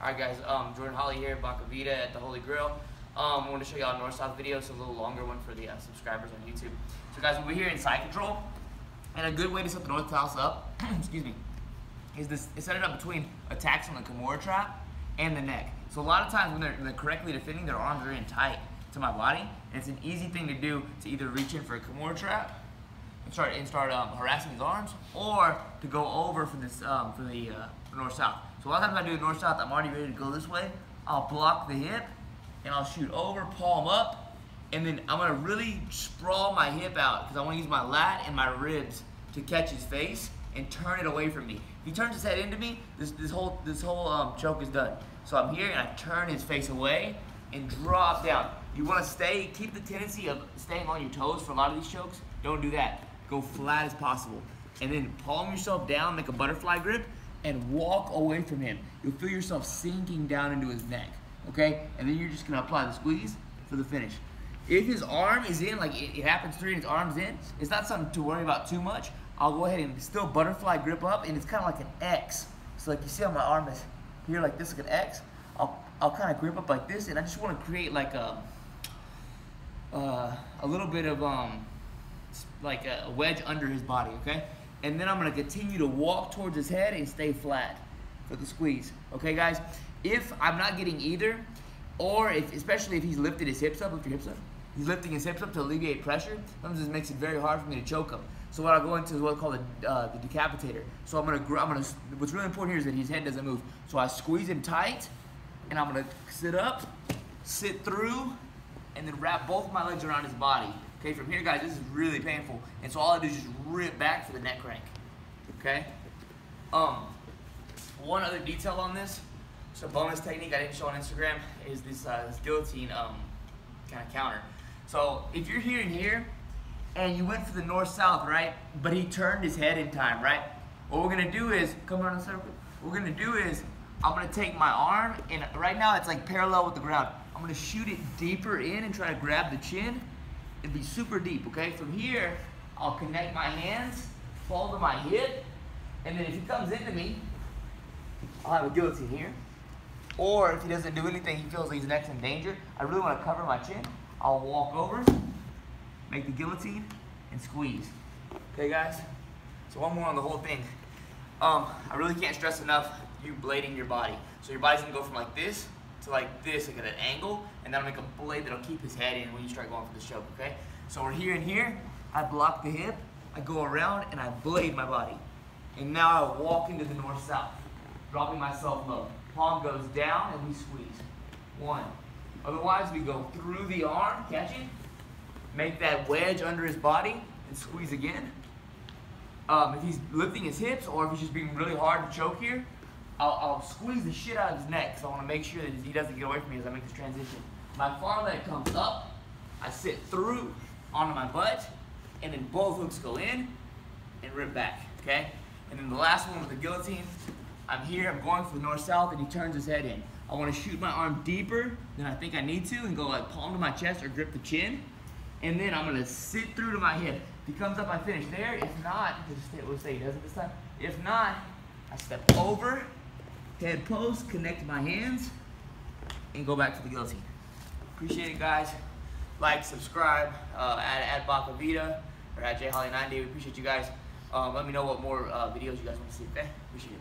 Alright guys, Jordan Holly here, Decapitator at the Holy Grail. I want to show y'all a north-south video, so a little longer one for the subscribers on YouTube. So guys, we're here in side control, and a good way to set the north-south up, excuse me, is set it up between attacks on the Kimura trap and the neck. So a lot of times when they're correctly defending, their arms are in tight to my body, and it's an easy thing to do to either reach in for a Kimura trap and start harassing his arms, or to go over for this for the north-south. So a lot of times I do the north-south, I'm already ready to go this way. I'll block the hip, and I'll shoot over, palm up, and then I'm gonna really sprawl my hip out because I want to use my lat and my ribs to catch his face and turn it away from me. If he turns his head into me, this whole choke is done. So I'm here and I turn his face away and drop down. You want to keep the tendency of staying on your toes for a lot of these chokes. Don't do that. Go flat as possible. And then palm yourself down, make a butterfly grip, and walk away from him. You'll feel yourself sinking down into his neck, okay? And then you're just gonna apply the squeeze for the finish. If his arm is in, like it happens through and his arm's in, it's not something to worry about too much. I'll go ahead and still butterfly grip up, and it's kind of like an X. So like you see how my arm is here like this, like an X. I'll kind of grip up like this, and I just want to create like a little bit of like a wedge under his body, okay? And then I'm gonna continue to walk towards his head and stay flat for the squeeze. Okay, guys? If I'm not getting either, or especially if he's lifted his hips up, lift your hips up. He's lifting his hips up to alleviate pressure. Sometimes this makes it very hard for me to choke him. So what I'll go into is what's called the decapitator. So what's really important here is that his head doesn't move. So I squeeze him tight, and I'm gonna sit up, sit through, and then wrap both my legs around his body. Okay, from here, guys, this is really painful. And so all I do is just rip back for the neck crank. Okay? One other detail on this, so bonus technique I didn't show on Instagram, is this guillotine kind of counter. So if you're here and here, and you went for the north-south, right? But he turned his head in time, right? What we're gonna do is, come around the circle. What we're gonna do is, I'm gonna take my arm, and right now it's like parallel with the ground. I'm gonna shoot it deeper in and try to grab the chin. It'd be super deep, okay? From here, I'll connect my hands, fall to my hip, and then if he comes into me, I'll have a guillotine here. Or if he doesn't do anything, he feels like his neck's in danger, I really want to cover my chin. I'll walk over, make the guillotine, and squeeze. Okay, guys? So one more on the whole thing. I really can't stress enough you blading your body. So your body's gonna go from like this to like this, like at an angle, and that'll make a blade that'll keep his head in when you start going for the choke, okay? So we're here and here, I block the hip, I go around, and I blade my body. And now I walk into the north-south, dropping myself low. Palm goes down, and we squeeze. One. Otherwise, we go through the arm, catch it, make that wedge under his body, and squeeze again. If he's lifting his hips, or if he's just being really hard to choke here, I'll squeeze the shit out of his neck, so I want to make sure that he doesn't get away from me as I make this transition. My far leg comes up, I sit through onto my butt, and then both hooks go in and rip back, okay? And then the last one with the guillotine, I'm here, I'm going for the north-south, and he turns his head in. I want to shoot my arm deeper than I think I need to and go like palm to my chest or grip the chin, and then I'm going to sit through to my hip. If he comes up, I finish there. If not, we'll say he does it this time. If not, I step over, head post, connect my hands, and go back to the guillotine. Appreciate it, guys. Like, subscribe, at Decapitator or at jholly90. We appreciate you guys. Let me know what more videos you guys want to see, okay? Appreciate it.